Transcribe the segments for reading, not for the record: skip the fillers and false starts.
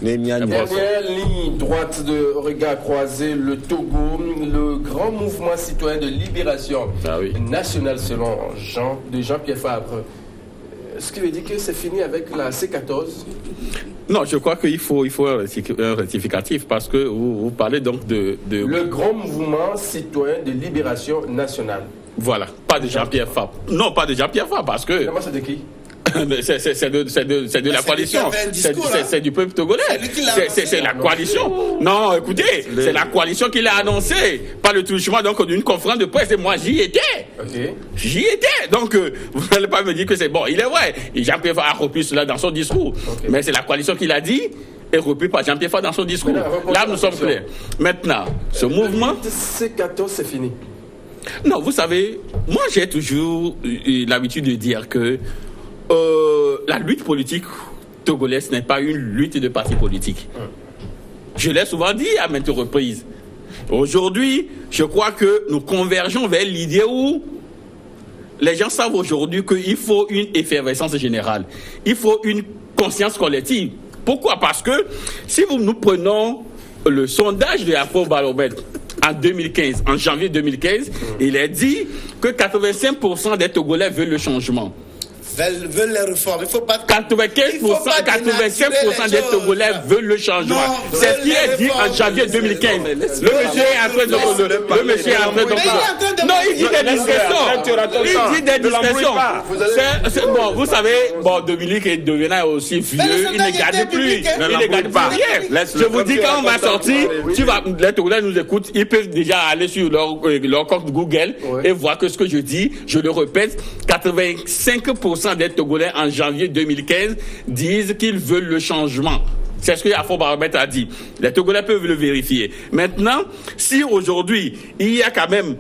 Dernière ligne droite de regard croisé, le Togo, le grand mouvement citoyen de libération nationale selon Jean-Pierre Fabre. Ce qui veut dire que c'est fini avec la C14? Non, je crois qu'il faut un rectificatif parce que vous parlez donc de... Le grand mouvement citoyen de libération nationale. Voilà, pas de Jean-Pierre Fabre. Non, pas de Jean-Pierre Fabre parce que... Comment c'est de qui? C'est de la coalition. C'est du peuple togolais. C'est la coalition. Non, écoutez, c'est la coalition qui l'a annoncé. Pas le truchement donc d'une conférence de presse. Et moi, j'y étais. Okay. J'y étais. Donc, vous n'allez pas me dire que c'est bon. Il est vrai. Jean-Pierre Fabre a repris cela dans son discours. Okay. Mais c'est la coalition qui l'a dit et repris par Jean-Pierre Fabre dans son discours. Là, nous sommes clairs. Maintenant, ce mouvement... C14, c'est fini. Non, vous savez, moi, j'ai toujours l'habitude de dire que la lutte politique togolaise n'est pas une lutte de partis politiques. Je l'ai souvent dit à maintes reprises. Aujourd'hui, je crois que nous convergeons vers l'idée où les gens savent aujourd'hui qu'il faut une effervescence générale. Il faut une conscience collective. Pourquoi? Parce que si nous prenons le sondage de Afrobaromètre en 2015, en janvier 2015, il est dit que 85% des Togolais veulent le changement. Veulent les réformes. Il faut pas 85% des Togolais veulent le changement. C'est ce qui est dit en janvier 2015. Le monsieur est en train de... Non, il dit des discrétions. Bon, vous savez, Dominique est devenant aussi vieux. Il ne garde plus. Il ne garde pas rien. Je vous dis, quand on va sortir, les Togolais nous écoutent. Ils peuvent déjà aller sur leur compte Google et voir que ce que je dis, je le répète, 85% des Togolais en janvier 2015 disent qu'ils veulent le changement. C'est ce que Afrobaromètre a dit. Les Togolais peuvent le vérifier. Maintenant, si aujourd'hui, il y a quand même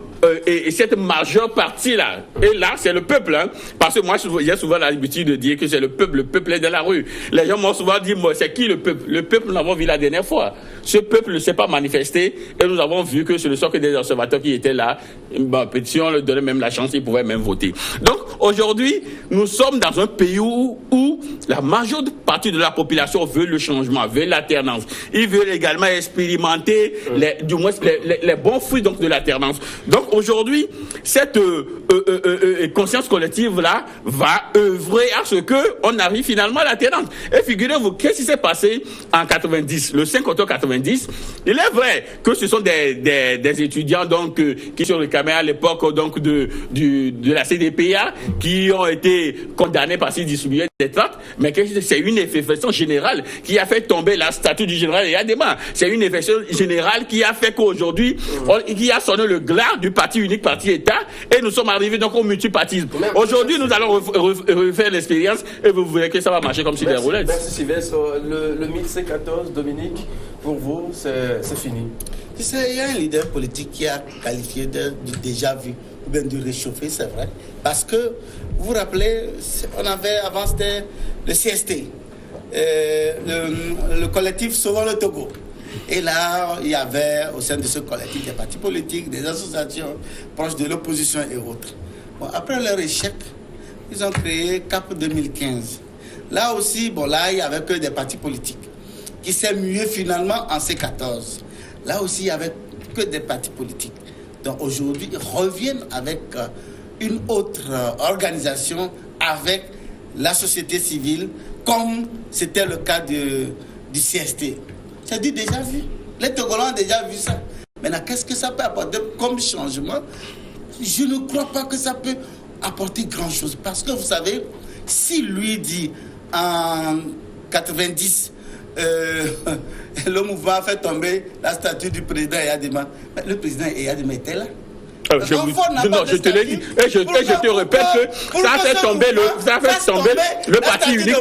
cette majeure partie-là, et là, c'est le peuple, hein, parce que moi, j'ai souvent l'habitude de dire que c'est le peuple est dans la rue. Les gens m'ont souvent dit, moi, c'est qui le peuple? Le peuple, nous l'avons vu la dernière fois. Ce peuple ne s'est pas manifesté, et nous avons vu que ce ne sont que des observateurs qui étaient là. Si on leur donnait même la chance, ils pouvaient même voter. Donc, aujourd'hui, nous sommes dans un pays où la majeure partie de la population veut le changement, veut l'alternance. Ils veulent également expérimenter les bons fruits donc, de l'alternance. Donc, aujourd'hui, cette conscience collective-là va œuvrer à ce qu'on arrive finalement à l'alternance. Et figurez-vous, qu'est-ce qui s'est passé en 90, le 5 octobre 90? Il est vrai que ce sont des étudiants donc, qui sont réclamés à l'époque donc, de la CDPA qui ont été condamnés parce qu'ils distribuaient des tracts, mais c'est une effervescence générale qui a fait tomber la statue du général Eyadema. C'est une effervescence générale qui a fait qu'aujourd'hui, qui a sonné le glas du parti unique, parti État, et nous sommes arrivés donc au multipartisme. Aujourd'hui, nous allons refaire l'expérience et vous verrez que ça va marcher comme si des roulettes. Merci Sylvestre. Le mythe C14, Dominique, pour vous, c'est fini. Tu sais, il y a un leader politique qui a qualifié de déjà vu, ou bien de réchauffer, c'est vrai. Parce que, vous vous rappelez, on avait avant, c'était le CST, le collectif Sauvons le Togo. Et là, il y avait au sein de ce collectif des partis politiques, des associations proches de l'opposition et autres. Bon, après leur échec, ils ont créé CAP 2015. Là aussi, il n'y avait que des partis politiques qui s'est mué finalement en C14. Là aussi, il n'y avait que des partis politiques. Donc aujourd'hui, ils reviennent avec une autre organisation, avec la société civile, comme c'était le cas du CST. C'est dit déjà vu. Les Togolais ont déjà vu ça. Maintenant, qu'est-ce que ça peut apporter comme changement? Je ne crois pas que ça peut apporter grand-chose. Parce que vous savez, si lui dit en 90, le mouvement a fait tomber la statue du président Eyadema, le président Eyadema était là. Je te l'ai dit et je te répète que ça a fait tomber le parti unique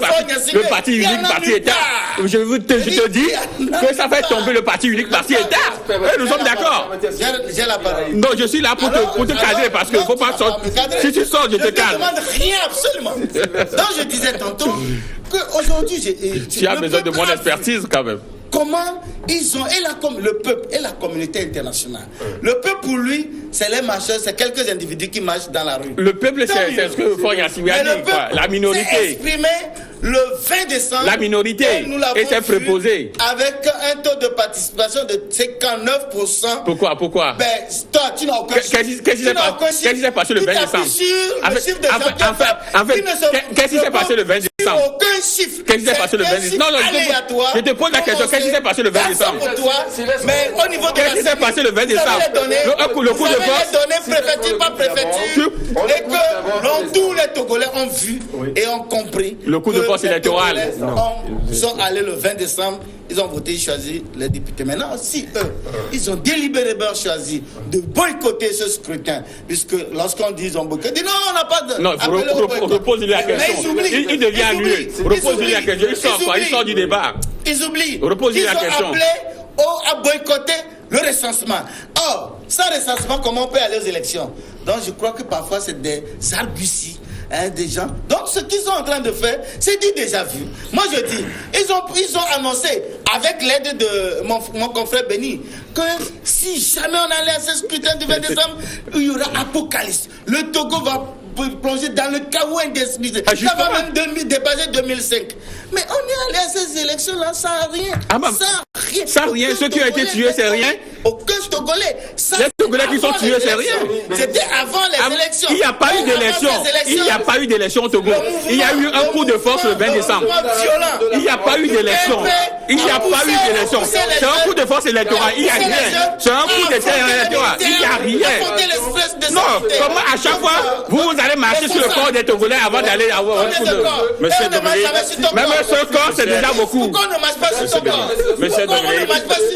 parti État. Je te dis que ça fait tomber le parti unique parti État. Et nous sommes d'accord. J'ai la parole. Non, je suis là pour te cadrer parce que faut pas sortir. Si tu sors, je te cadre. Je ne demande rien absolument. Donc je disais tantôt qu'aujourd'hui tu as besoin de mon expertise quand même. Comment ils ont, le peuple et la communauté internationale. Le peuple, pour lui, c'est les marcheurs, c'est quelques individus qui marchent dans la rue. Le peuple, c'est ce que Fort Yassimi a dit, la minorité. C'est exprimer le 20 décembre. La minorité était préposée. Avec un taux de participation de 59%. Pourquoi? Ben, toi, tu n'as aucun chiffre. Qu'est-ce qui s'est passé le 20 décembre? Qu'est-ce qui s'est passé le 20 décembre? Aucun chiffre. Qu'est-ce qui s'est passé le 20 décembre? Non, je te pose la question. Qu'est-ce qui s'est passé le 20 décembre? Mais au niveau de qu'est-ce qui s'est passé le 20 décembre? Le coup de force. Préfecture par préfecture. Et que tous les Togolais ont vu et ont compris. Le coup de force électoral. Ils sont allés le 20 décembre. Ils ont voté, choisi les députés. Maintenant, si eux, ils ont délibérément choisi de boycotter ce scrutin, puisque lorsqu'on dit ils ont boycotté, non, on n'a pas de. Non, repose-lui la question. Il devient annulé. Repose-lui la question. Il sort du débat. Ils oublient. Repose-lui la question. Ils ont appelé à boycotter le recensement. Or, sans recensement, comment on peut aller aux élections? Donc, je crois que parfois, c'est des arguties. Des gens. Donc ce qu'ils sont en train de faire, c'est du déjà vu. Moi je dis, ils ont annoncé avec l'aide de mon confrère Béni que si jamais on allait à ce scrutin du 20 décembre, il y aura apocalypse. Le Togo va plonger dans le chaos indécisif. Ça va même dépasser 2005. Mais on est allé à ces élections-là sans rien. Sans rien. Ceux qui ont été tués, c'est rien. Aucun Togolais. Les Togolais qui sont tués, c'est rien. C'était avant les élections. Il n'y a pas eu d'élection. Il n'y a pas eu d'élection au Togo. Il y a eu un coup de force le 20 décembre. Il n'y a pas eu d'élection. Il n'y a pas eu d'élection. C'est un coup de force électoral. Il n'y a rien. C'est un coup de terre électoral. Il n'y a rien. Non, comment à chaque fois, vous allez marcher sur le corps des Togolais avant d'aller avoir un coup de... Monsieur Dominique, même ce corps, c'est déjà beaucoup. Pourquoi on ne marche pas sur ton corps?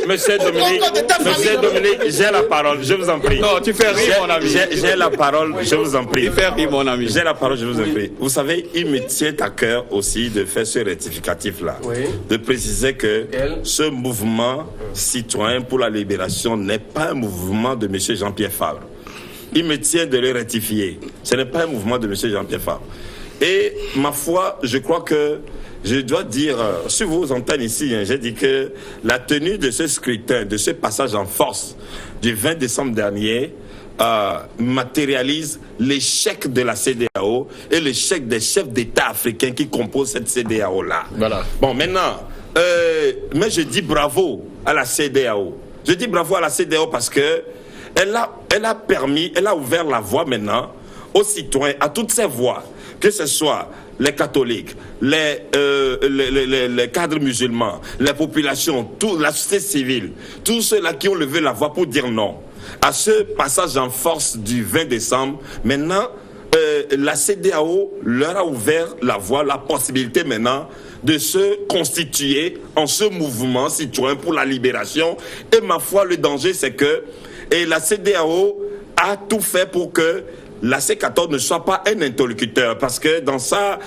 Monsieur Dominique, j'ai la parole, je vous en prie. Non, tu fais rire, mon ami. J'ai la parole, je vous en prie. Tu fais rire, mon ami. J'ai la parole, je vous en prie. Vous savez, il me tient à cœur aussi de faire ce rectificatif-là. Oui. De préciser que ce mouvement citoyen pour la libération n'est pas un mouvement de M. Jean-Pierre Fabre. Il me tient de le rectifier. Ce n'est pas un mouvement de M. Jean-Pierre Fabre. Et ma foi, je crois que je dois dire, sur vos antennes ici, j'ai dit que la tenue de ce scrutin, de ce passage en force du 20 décembre dernier, matérialise l'échec de la CEDEAO et l'échec des chefs d'État africains qui composent cette CEDEAO-là. Voilà. Bon, maintenant, mais je dis bravo à la CEDEAO. Je dis bravo à la CEDEAO parce que elle a ouvert la voie maintenant aux citoyens, à toutes ces voix, que ce soit les catholiques, les cadres musulmans, les populations, la société civile, tous ceux-là qui ont levé la voix pour dire non à ce passage en force du 20 décembre. Maintenant, la CEDEAO leur a ouvert la voie, la possibilité maintenant de se constituer en ce mouvement citoyen pour la libération. Et ma foi, le danger, c'est que la CEDEAO a tout fait pour que la C14 ne soit pas un interlocuteur, parce que dans sa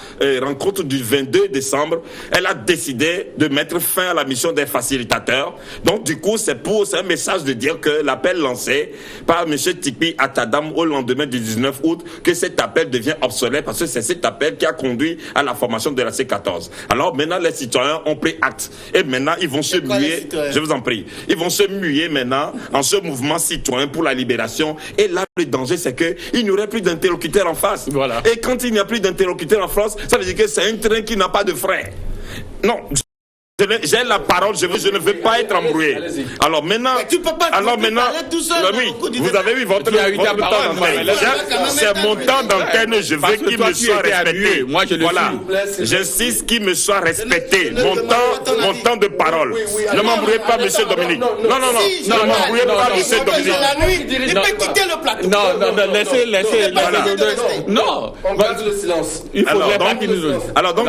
rencontre du 22 décembre, elle a décidé de mettre fin à la mission des facilitateurs. Donc du coup, c'est un message de dire que l'appel lancé par M. Tipi Atadam au lendemain du 19 août, que cet appel devient obsolète, parce que c'est cet appel qui a conduit à la formation de la C14. Alors maintenant, les citoyens ont pris acte. Et maintenant, ils vont se muer, je vous en prie, ils vont se muer maintenant en ce mouvement citoyen pour la libération. Et là, le danger, c'est qu'il n'y aurait plus d'interlocuteurs en face. Voilà. Et quand il n'y a plus d'interlocuteurs en France, ça veut dire que c'est un train qui n'a pas de frein. Non. J'ai la parole, je ne veux pas être embrouillé. Alors maintenant, tout seul, oui, vous avez eu votre temps d'antenne. C'est mon temps d'antenne, je veux qu'il me soit respecté. Moi, je le suis. J'insiste qu'il me soit respecté. Mon temps de parole. Ne m'embrouillez pas, monsieur Dominique. Non, ne m'embrouillez pas, monsieur Dominique. Il peut quitter le plateau. Non, laissez. Non, on garde le silence. Il faudrait pas qu'il nous... Alors donc,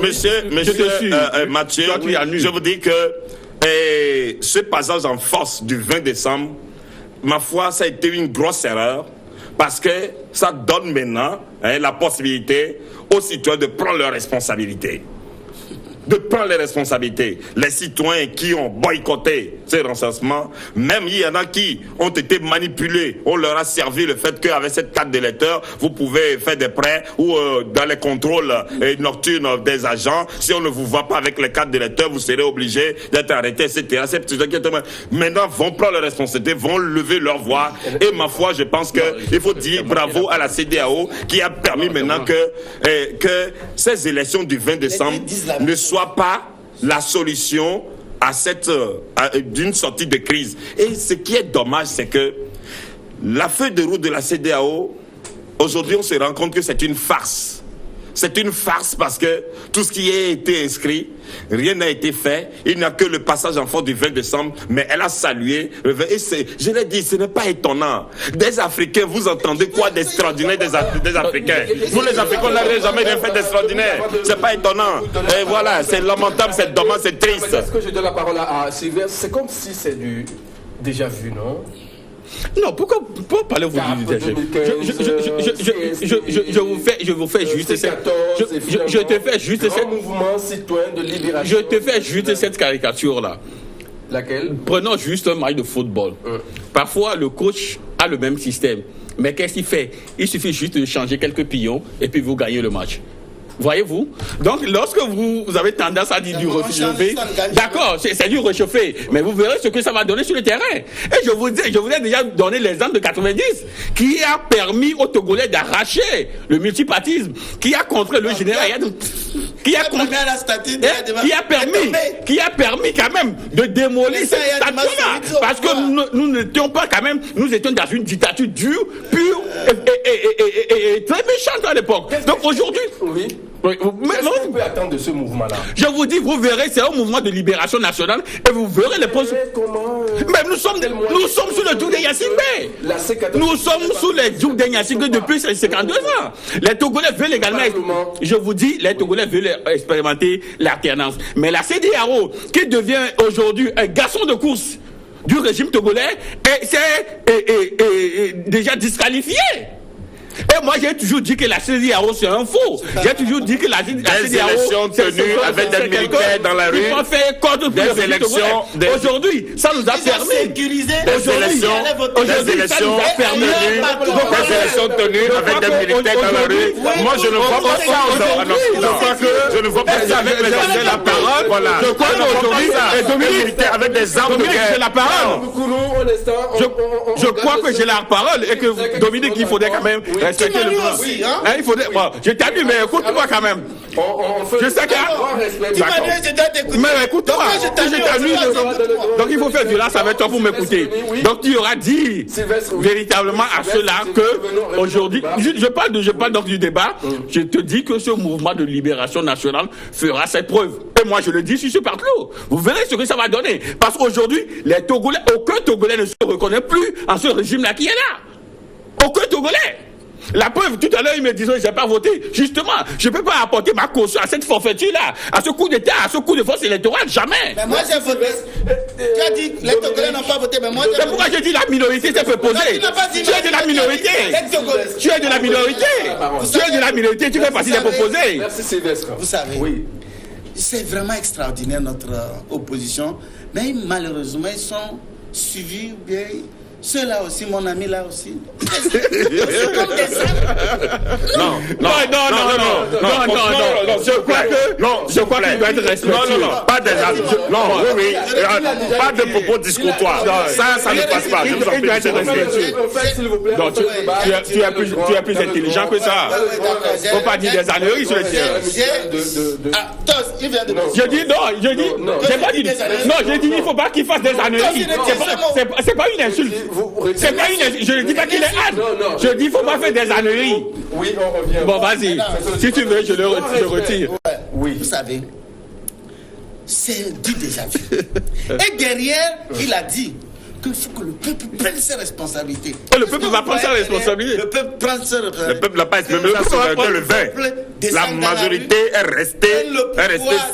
monsieur Mathieu, je vous dis que ce passage en force du 20 décembre, ma foi, ça a été une grosse erreur, parce que ça donne maintenant la possibilité aux citoyens de prendre leurs responsabilités. de prendre les responsabilités. Les citoyens qui ont boycotté ces recensements, même il y en a qui ont été manipulés. On leur a servi le fait qu'avec cette carte d'électeur, vous pouvez faire des prêts ou dans les contrôles nocturnes des agents, si on ne vous voit pas avec les cartes d'électeur, vous serez obligé d'être arrêté, etc. Ces petits gens qui maintenant vont prendre les responsabilités, vont lever leur voix. Et ma foi, je pense qu'il faut dire bravo à la CEDEAO qui a permis maintenant que ces élections du 20 décembre ne soient pas la solution d'une sortie de crise. Et ce qui est dommage, c'est que la feuille de route de la CEDEAO, aujourd'hui, on se rend compte que c'est une farce. C'est une farce parce que tout ce qui a été inscrit, rien n'a été fait. Il n'y a que le passage en force du 20 décembre, mais elle a salué. Et je l'ai dit, ce n'est pas étonnant. Des Africains, vous entendez quoi d'extraordinaire des Africains? Vous les Africains, on n'avez jamais rien fait d'extraordinaire. C'est pas étonnant. Et voilà, c'est lamentable, c'est dommage, c'est triste. Est-ce que je donne la parole à Sylvain? C'est comme si c'est du déjà vu, non? Non, pourquoi parlez-vous du déjà vu? Je vous fais juste cette... Je te fais juste cette... mouvement citoyen de libération. Je te fais juste cette caricature-là. Laquelle? Prenons juste un match de football. Parfois, le coach a le même système. Mais qu'est-ce qu'il fait? Il suffit juste de changer quelques pions et puis vous gagnez le match. Voyez-vous? Donc, lorsque vous avez tendance à dire du réchauffé, d'accord, c'est du réchauffé, mais vous verrez ce que ça va donner sur le terrain. Et je vous ai déjà donné l'exemple de 90, qui a permis aux Togolais d'arracher le multipartisme, qui a contré le général, qui a permis quand même de démolir cette statue-là. Parce que nous n'étions pas quand même, nous étions dans une dictature dure, pure et très méchante à l'époque. Donc aujourd'hui, oui. Mais qu'est-ce qu'on peut attendre de ce mouvement-là? Je vous dis, vous verrez, c'est un mouvement de libération nationale et vous verrez les postes. Mais nous sommes sous le joug de Gnassingbé. Nous sommes sous le joug de Gnassingbé depuis 52 ans. Les Togolais veulent également, je vous dis, les Togolais veulent expérimenter l'alternance. Mais la CEDEAO, qui devient aujourd'hui un garçon de course du régime togolais, est déjà disqualifié. Et moi, j'ai toujours dit que la CEDEAO, c'est un faux. J'ai toujours dit que la CEDEAO... Des élections tenues avec des militaires dans la rue. Ils ont fait contre des élections... Aujourd'hui, ça nous a permis... Des élections tenues avec des militaires dans la rue. Moi, je ne vois pas ça en Occident. Je ne vois pas ça avec les gens de la parole. Voilà. Je crois qu'aujourd'hui, des militaires avec des armes de guerre. J'ai la parole. Je crois que j'ai la parole et que Dominique, il faudrait quand même... respecter le plan. Aussi, hein? Il faudrait... Bon, je t'ai dit, mais écoute-moi quand même. Je sais que... Mais écoute-moi. Donc il faut faire violence avec toi pour m'écouter. Donc tu auras dit véritablement à ceux-là que aujourd'hui... Je parle donc du débat. Je te dis que ce mouvement de libération nationale fera ses preuves. Et moi je le dis sur ce parcours. Vous verrez ce que ça va donner. Parce qu'aujourd'hui, les Togolais, aucun Togolais ne se reconnaît plus en ce régime-là qui est là. Aucun Togolais. La preuve, tout à l'heure, ils me disaient, j'ai pas voté. Justement, je peux pas apporter ma caution à cette forfaiture-là, à ce coup d'État, à ce coup de force électorale, jamais. Mais moi, j'ai voté. Tu as dit, les Togolais n'ont pas voté, mais moi, j'ai voté. C'est pourquoi j'ai dit la minorité s'est proposée. Tu es de la minorité. Tu es de la minorité. Tu es de la minorité, tu fais partie des proposés. Merci Sylvestre. Vous savez, oui. C'est vraiment extraordinaire, notre opposition. Mais malheureusement, ils sont suivis bien. Ceux-là aussi, mon ami là aussi. C'est comme des Non. Je crois qu'il doit être respectueux. Non, pas des amis. Non, oui. Pas de propos discourtoires. Ça ne passe pas. Je vous en prie, monsieur respectueux. Donc, tu es plus intelligent que ça. Il ne faut pas dire des âneries sur le terrain. Je dis non, j'ai pas dit. Non, j'ai dit il ne faut pas qu'il fasse des âneries. C'est pas une insulte. C'est pas une... Je ne dis pas qu'il est âne. Je dis qu'il ne faut pas faire des âneries. Oui, on revient. Bon, vas-y. Si tu veux, je le retire. Oui. Vous savez, c'est du déjà vu. Et derrière, il a dit qu'il faut que le peuple prenne ses responsabilités. Le peuple va prendre ses responsabilités. Le peuple prend ses responsabilités. Le peuple n'a pas exprimé sa souveraineté le 20. La majorité est restée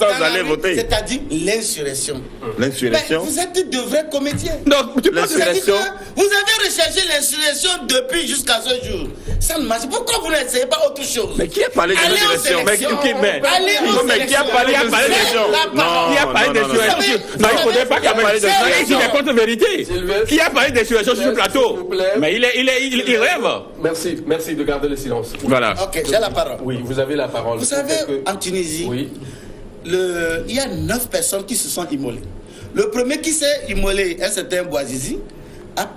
sans aller voter. C'est-à-dire l'insurrection. L'insurrection. Vous êtes de vrais comédiens. Donc, l'insurrection. Vous avez recherché empêché l'insurrection depuis jusqu'à ce jour. Ça ne marche pas. Pourquoi vous n'essayez pas autre chose? Mais qui a parlé de l'insurrection? Mais qui a parlé de l'insurrection? Qui a parlé d'insurrection? Non, il ne faudrait pas qu'il a parlé d'insurrection. Il est contre-vérité. Qui a parlé d'insurrection sur le plateau? Mais il rêve. Merci de garder le silence. Voilà. Ok, j'ai la parole. Oui, vous avez la parole. Vous savez, en Tunisie, il y a 9 personnes qui se sont immolées. Le premier qui s'est immolé, un certain Bouazizi, a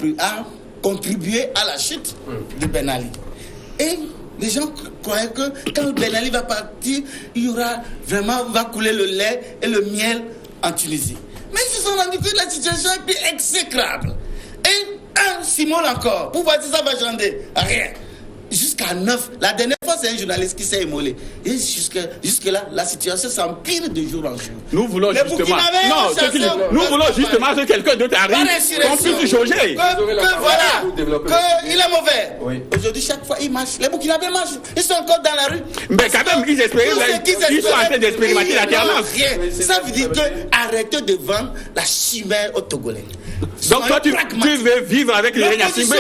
contribué à la chute de Ben Ali. Et les gens croyaient que quand Ben Ali va partir, il y aura vraiment, va couler le lait et le miel en Tunisie. Mais ils se sont rendus compte que la situation est plus exécrable. Et un Simon encore, pour voir si ça va changer, rien. Jusqu'à 9. La dernière fois, c'est un journaliste qui s'est immolé. Et jusque-là, la situation s'empire de jour en jour. Nous voulons justement. Nous voulons justement que quelqu'un d'autre arrive. Qu'on puisse changer. Il est mauvais. Oui. Aujourd'hui, chaque fois, il marche. Les Burkinabés marchent. Ils sont encore dans la rue. Mais quand même, ils sont en train d'expérimenter la tendance. Ça veut dire que arrêtez de vendre la chimère aux Togolais. Donc toi, tu veux vivre avec les Nyasingbe.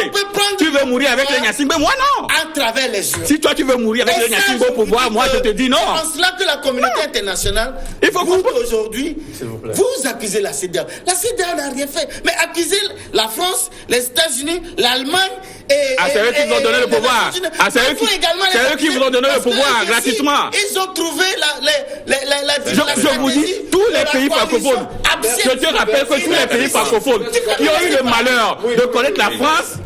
Tu veux mourir avec les Nyasingbe. Moi, non. À travers les yeux. Si toi, tu veux mourir avec les Nyasingbe au pouvoir, moi, je te dis non. C'est en cela que la communauté internationale, vous, aujourd'hui, vous accusez la CEDEAO. La CEDEAO n'a rien fait. Mais accusez la France, les États-Unis, l'Allemagne et... c'est eux qui vous ont donné le pouvoir. C'est eux qui vous ont donné le pouvoir gratuitement. Ils ont trouvé je vous dis, tous les pays francophones. Je te rappelle que tous les pays francophones qui ont eu le malheur de connaître la France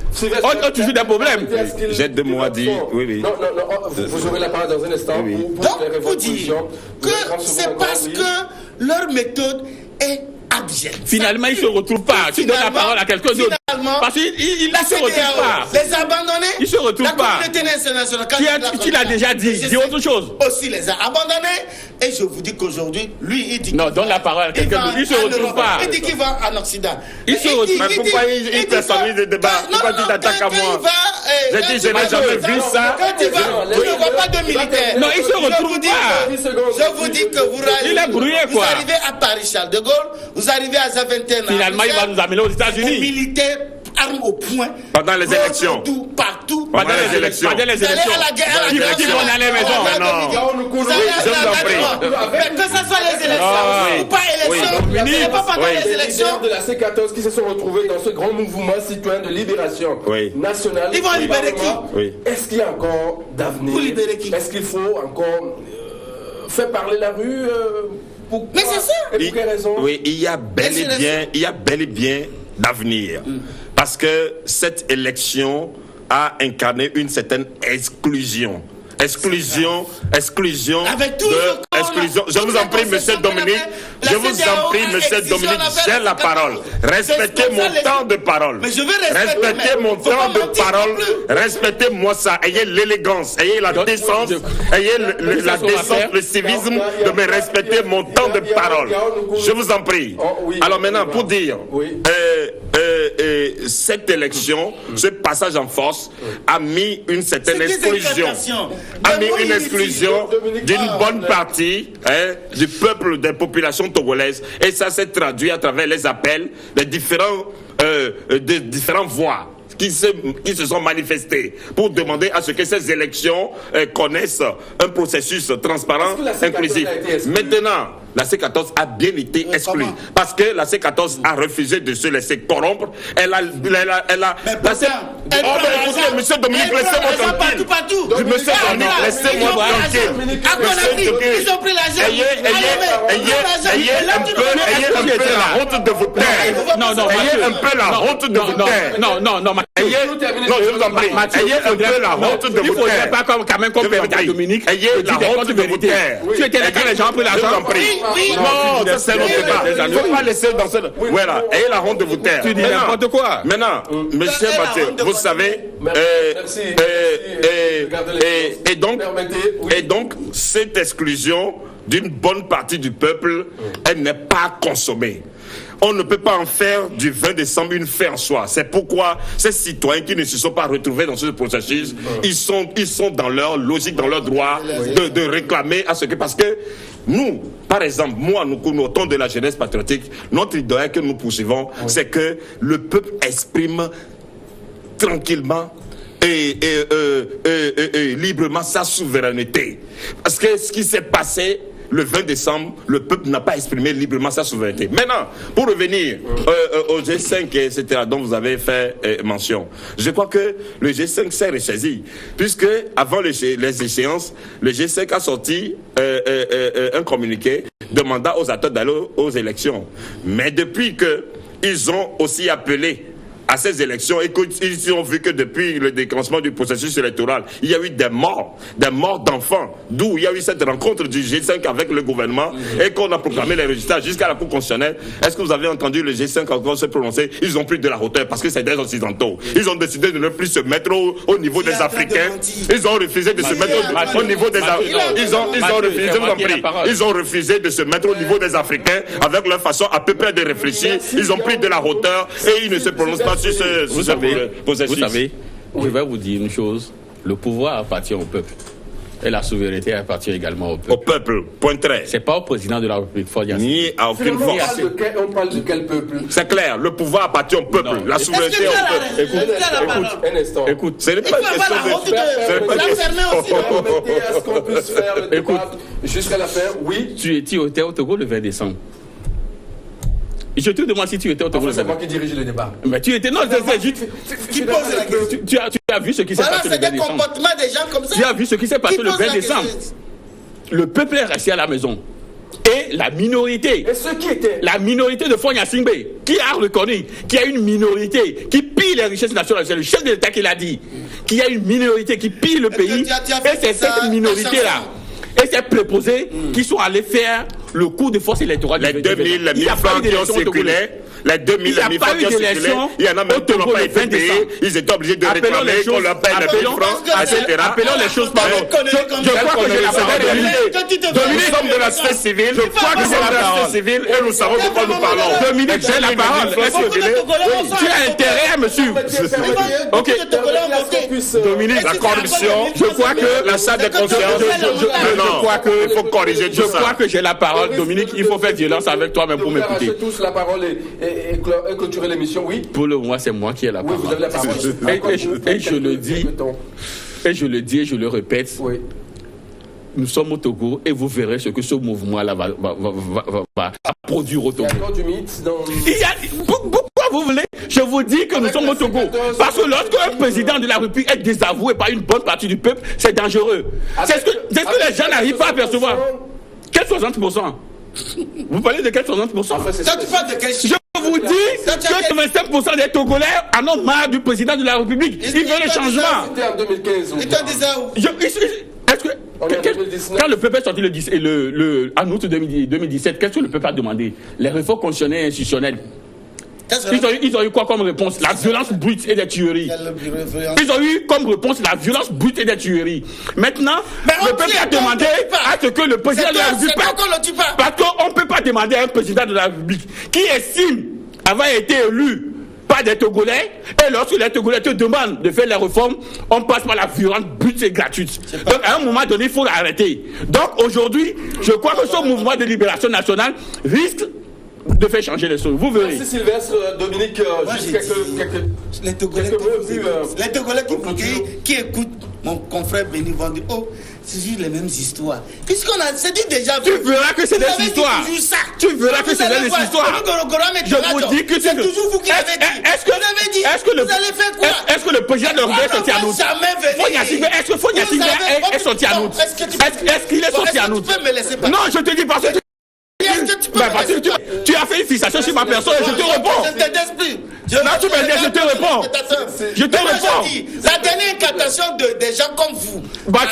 ont toujours des problèmes. J'ai 2 mots à dire. Oui. Non, vous aurez la parole dans un instant. Donc, vous dire que c'est parce que leur méthode est abjecte. Finalement, ils ne se retrouvent pas. Tu donnes la parole à quelqu'un d'autre. Parce qu'ils ne se retrouvent pas. Les abandonnés. Ils ne se retrouvent pas. La communauté internationale. Tu l'as déjà dit. Dis autre chose. Aussi les a abandonnés. Et je vous dis qu'aujourd'hui, lui, il dit. Non, donne la parole à quelqu'un d'autre. Il ne se retrouve pas. Il dit qu'il va en Occident. Il se retrouve. Mais pourquoi il personnalise le débat? Pourquoi tu t'attaques à moi? J'ai dit, je n'ai jamais vu ça. Quand tu ne vois pas de militaires. Non, il ne se retrouve pas. Je vous dis que il est brouillé, quoi. Vous arrivez à Paris-Charles de Gaulle, vous arrivez à Zaventem. Finalement, il va nous amener aux États-Unis. Militaires, armes au point. Pendant les élections. Partout. Pendant les élections. Vous allez à la guerre. Qui vont aller à la maison? Non. Vous allez à la guerre. Que ce soit les élections ou pas élections. C'est pas pendant les élections. De la C14 qui se sont retrouvés dans ce grand mouvement citoyen de libération nationale. Ils vont libérer qui? Est-ce qu'il y a encore d'avenir? Vous libérez qui? Est-ce qu'il faut encore faire parler la rue? Mais c'est ça. Et pour quelle raison? Oui, il y a bel et bien d'avenir. Parce que cette élection a incarné une certaine exclusion. Exclusion. Je vous en prie, monsieur Dominique. J'ai la parole. Respectez mon temps de parole. Respectez mon temps de parole. Respectez-moi ça. Ayez l'élégance, ayez la décence, le civisme de me respecter mon temps de parole. Je vous en prie. Alors maintenant, pour dire, cette élection, ce passage en force a mis une certaine exclusion. A mis une exclusion d'une bonne partie du peuple, des populations togolaises. Et ça s'est traduit à travers les appels des différentes voix qui se sont manifestés pour demander à ce que ces élections connaissent un processus transparent, inclusif. Maintenant, la C14 a bien été exclue parce que la C14 a refusé de se laisser corrompre. Monsieur Dominique, laissez-moi tranquille. Monsieur Dominique, laissez-moi tranquille. Ils ont pris l'argent. Ayez un peu la honte de vous taire. Ayez un peu la honte de vous taire. Non, je vous en prie. Ayez un peu la honte de vous taire. Il ne faudrait pas quand même comme Dominique. Ayez la honte de vous taire. Tu étais là quand les gens ont pris l'argent. Je vous en prie. Non, ça c'est notre débat. Il ne faut pas laisser dans ce... Voilà, ayez la honte de vous taire. Tu dis n'importe quoi. Maintenant, monsieur Mathieu, vous savez... Et donc, cette exclusion d'une bonne partie du peuple, elle n'est pas consommée. On ne peut pas en faire du 20 décembre une fin en soi. C'est pourquoi ces citoyens qui ne se sont pas retrouvés dans ce processus, ils sont dans leur logique, dans leur droit de réclamer à ce que... Parce que nous, par exemple, moi, nous, au temps de la jeunesse patriotique, notre idée que nous poursuivons, c'est que le peuple exprime tranquillement et librement sa souveraineté. Parce que ce qui s'est passé le 20 décembre, le peuple n'a pas exprimé librement sa souveraineté. Maintenant, pour revenir au G5, etc., dont vous avez fait mention, je crois que le G5 s'est ressaisi, puisque avant les échéances, le G5 a sorti un communiqué demandant aux acteurs d'aller aux élections. Mais depuis qu'ils ont aussi appelé à ces élections et qu'ils ont vu que depuis le déclenchement du processus électoral, il y a eu des morts d'enfants, d'où il y a eu cette rencontre du G5 avec le gouvernement et qu'on a proclamé les résultats jusqu'à la Cour constitutionnelle. Est-ce que vous avez entendu le G5 encore se prononcer? Ils ont pris de la hauteur parce que c'est des Occidentaux. Ils ont décidé de ne plus se mettre au niveau des Africains. Ils ont refusé de se mettre au niveau des Africains. Ils ont refusé de se mettre au niveau des Africains avec leur façon à peu près de réfléchir. Ils ont pris de la hauteur et ils ne se prononcent pas. Vous savez, je vais vous dire une chose. Le pouvoir appartient au peuple. Et la souveraineté appartient également au peuple. Au peuple, point très. C'est pas au président de la République. Ni à aucune force. On parle de quel peuple? C'est clair, le pouvoir appartient au peuple. Non. La souveraineté au peuple. Écoute, ce n'est pas une question de qu'on puisse faire le débat jusqu'à la fin. Oui. Tu étais au Togo le 20 décembre. Je te demande si tu étais au Togo. C'est moi qui dirige le débat. Mais tu étais. Non, c'est juste. Tu poses la question. Tu as vu ce qui s'est passé le 20 décembre. C'est des comportements des gens comme ça. Tu as vu ce qui s'est passé le 20 décembre. Le peuple est resté à la maison. Et la minorité. Et ceux qui étaient. La minorité de Fonya Singbe, qui a reconnu qu'il y a une minorité qui pille les richesses nationales. C'est le chef de l'État qui l'a dit. Qu'il y a une minorité qui pille le pays. Et c'est cette minorité-là. Et ces préposés qui sont allés faire le coup de force électorale. Les 2000, les 1000 francs qui ont circulé. Les 2000, les 1000 francs qui ont circulé. Il y en a même qui n'ont pas été payés. Ils étaient obligés de réclamer qu'on leur paye les 1000 francs, etc. Appelons les choses par nom. Je crois que j'ai la parole. Nous sommes de la société civile. Je crois que c'est la société civile et nous savons de quoi nous parlons. Dominique, j'ai la parole. Tu as intérêt à me suivre. Ok. Dominique, la corruption. Je crois que l'achat des consciences. Je crois que il faut corriger tout ça. Je crois que j'ai la parole, Dominique. Il faut faire violence avec toi-même pour m'écouter. Tous la parole et clôturer l'émission, oui. Pour le moment, c'est moi qui ai la parole. Oui, vous avez la parole. Et je le dis, et je le répète. Oui. Nous sommes au Togo et vous verrez ce que ce mouvement-là va produire au Togo. Il y a encore du mythe dans... Pourquoi vous voulez? Je vous dis que nous sommes au Togo. Parce que lorsqu'un président de la République est désavoué par une bonne partie du peuple, c'est dangereux. C'est ce que les gens n'arrivent pas à percevoir. Quel 60%? Vous parlez de quel 60%? Ça, tu parles de quel chiffre? Je vous dis que 25% des Togolais en ont marre du président de la République. Il veut le changement. C'était en 2015. Il te disait où? Est-ce que quand le peuple est sorti en août 2017, qu'est-ce que le peuple a demandé? Les réformes constitutionnelles et institutionnelles. Ils ont eu quoi comme réponse? La violence brute et des tueries. Ils ont eu comme réponse la violence brute et des tueries. Maintenant, le peuple a demandé à ce que le président de la République... Parce qu'on ne peut pas demander à un président de la République qui estime avoir été élu par des Togolais, et lorsque les Togolais te demandent de faire les réformes, on passe par la violence brute et gratuite. Donc à un moment donné, il faut l'arrêter. Donc aujourd'hui, je crois que ce mouvement de libération nationale risque de faire changer les choses. Vous verrez. Merci Sylvestre, Dominique, juste quelques... Les Togolais qui écoutent mon confrère Béni vont dire, oh, c'est juste les mêmes histoires. Puisqu'on a, c'est dit déjà... Tu verras que c'est des histoires. Tu verras que c'est des histoires. Je vous dis que c'est toujours vous qui l'avez dit. Est-ce que le président de l'Ordre est sorti à nous? Est-ce que Fonya Singbe est sorti à nous? Est-ce qu'il est sorti à nous? Non, je te dis parce que... Tu as fait une fixation sur ma personne et je te réponds. Je te réponds. La dernière incantation des gens comme vous.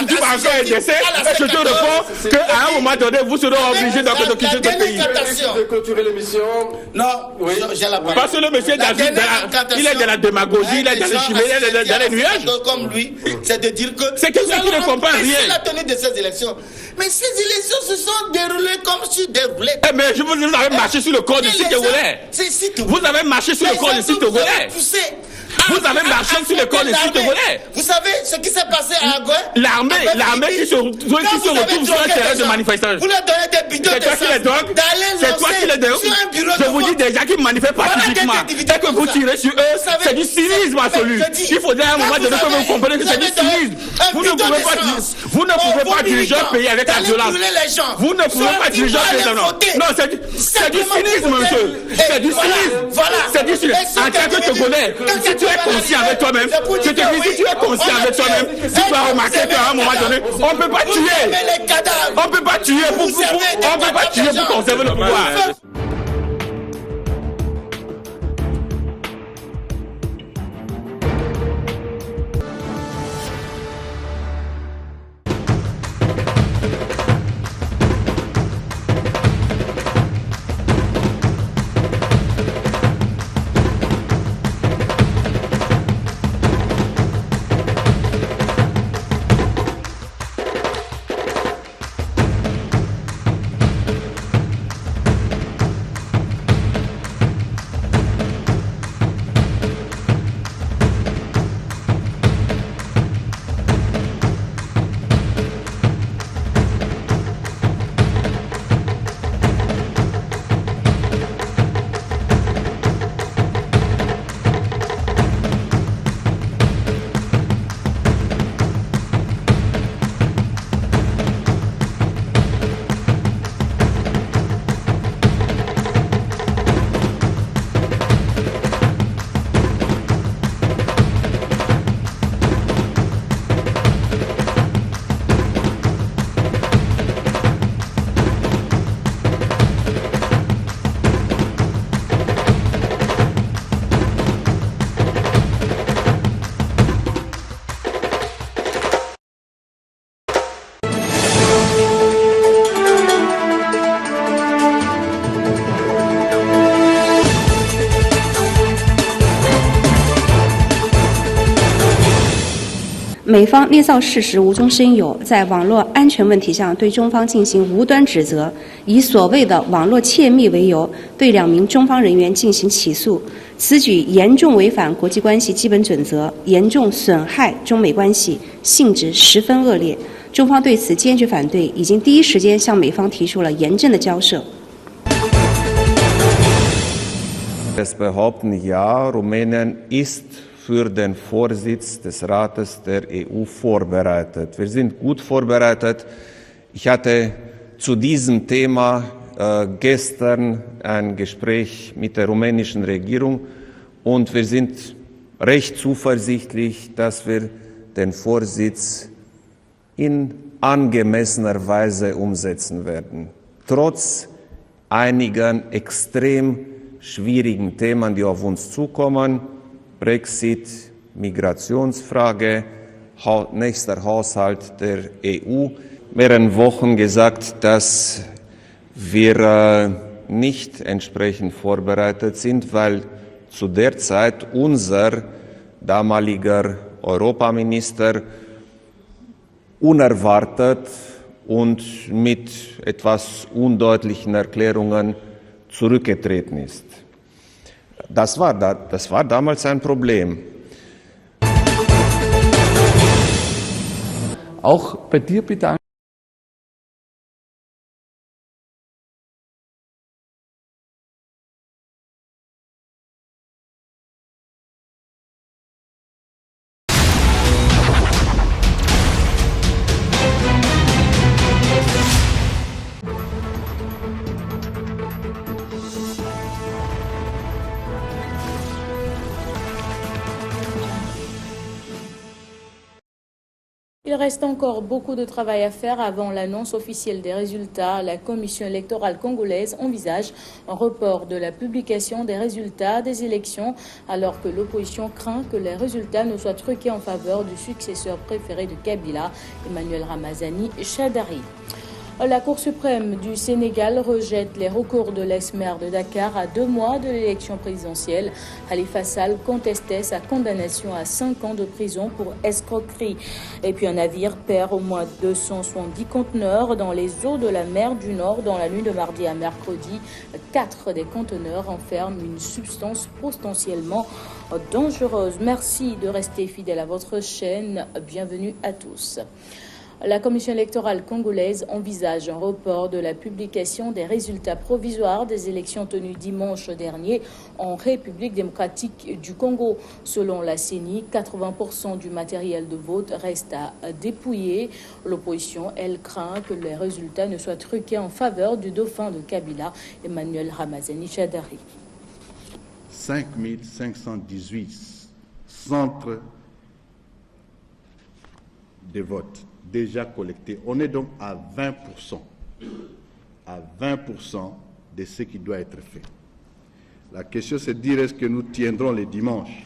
Tu vas encore un décès et je te réponds qu'à un moment donné, vous serez obligés de quitter ce pays. De clôturer l'émission. Non, j'ai la parole. Parce que le monsieur David, il est de la démagogie, il est dans les chimères, il est dans les nuages. Comme lui, c'est de dire que... C'est quelqu'un qui ne comprend rien. La tenue de ces élections. Mais ces élections se sont déroulées comme sur des roulettes. Mais vous avez marché sur le corps du site togolais. Vous avez marché sur le corps du site togolais. Vous avez marché sur le corps des Togolais. Vous savez ce qui s'est passé à Agouin? L'armée qui se retrouve sur un terrain de manifestation. Vous leur donnez des bidons de C'est toi qui les donnes. C'est toi qui les donnes. Je vous dis déjà qu'ils manifestent pacifiquement. Dès que vous tirez sur eux, c'est du cynisme absolu. Il faudrait à un moment donné que vous compreniez que c'est du cynisme. Vous ne pouvez pas diriger un pays avec la violence. Vous ne pouvez pas diriger un pays. Non, c'est du cynisme, monsieur. C'est du cynisme. C'est du cynisme. En tant que Togolais, si tu es conscient avec toi-même, je te dis, si tu es conscient avec toi-même, tu vas remarquer qu'à un moment donné, on ne peut pas tuer. On ne peut pas tuer pour conserver le pouvoir.美方捏造事实，无中生有，在网络安全问题上对中方进行无端指责，以所谓的网络窃密为由，对2名中方人员进行起诉，此举严重违反国际关系基本准则，严重损害中美关系，性质十分恶劣。中方对此坚决反对，已经第一时间向美方提出了严正的交涉。Das behaupten ja, Rumänien ist für den Vorsitz des Rates der EU vorbereitet. Wir sind gut vorbereitet. Ich hatte zu diesem Thema gestern ein Gespräch mit der rumänischen Regierung und wir sind recht zuversichtlich, dass wir den Vorsitz in angemessener Weise umsetzen werden. Trotz einigen extrem schwierigen Themen, die auf uns zukommen, Brexit, Migrationsfrage, nächster Haushalt der EU. Mehreren Wochen gesagt, dass wir nicht entsprechend vorbereitet sind, weil zu der Zeit unser damaliger Europaminister unerwartet und mit etwas undeutlichen Erklärungen zurückgetreten ist. Das war damals ein Problem. Auch bei dir bedanke Il reste encore beaucoup de travail à faire avant l'annonce officielle des résultats. La commission électorale congolaise envisage un report de la publication des résultats des élections alors que l'opposition craint que les résultats ne soient truqués en faveur du successeur préféré de Kabila, Emmanuel Ramazani Shadari. La Cour suprême du Sénégal rejette les recours de l'ex-maire de Dakar à 2 mois de l'élection présidentielle. Khalifa Sall contestait sa condamnation à 5 ans de prison pour escroquerie. Et puis un navire perd au moins 270 conteneurs dans les eaux de la mer du Nord dans la nuit de mardi à mercredi. 4 des conteneurs renferment une substance potentiellement dangereuse. Merci de rester fidèle à votre chaîne. Bienvenue à tous. La Commission électorale congolaise envisage un report de la publication des résultats provisoires des élections tenues dimanche dernier en République démocratique du Congo. Selon la CENI, 80% du matériel de vote reste à dépouiller. L'opposition, elle, craint que les résultats ne soient truqués en faveur du dauphin de Kabila, Emmanuel Ramazani Chadari. 5518 centres de vote déjà collectés. On est donc à 20% de ce qui doit être fait. La question c'est de dire est-ce que nous tiendrons les dimanches.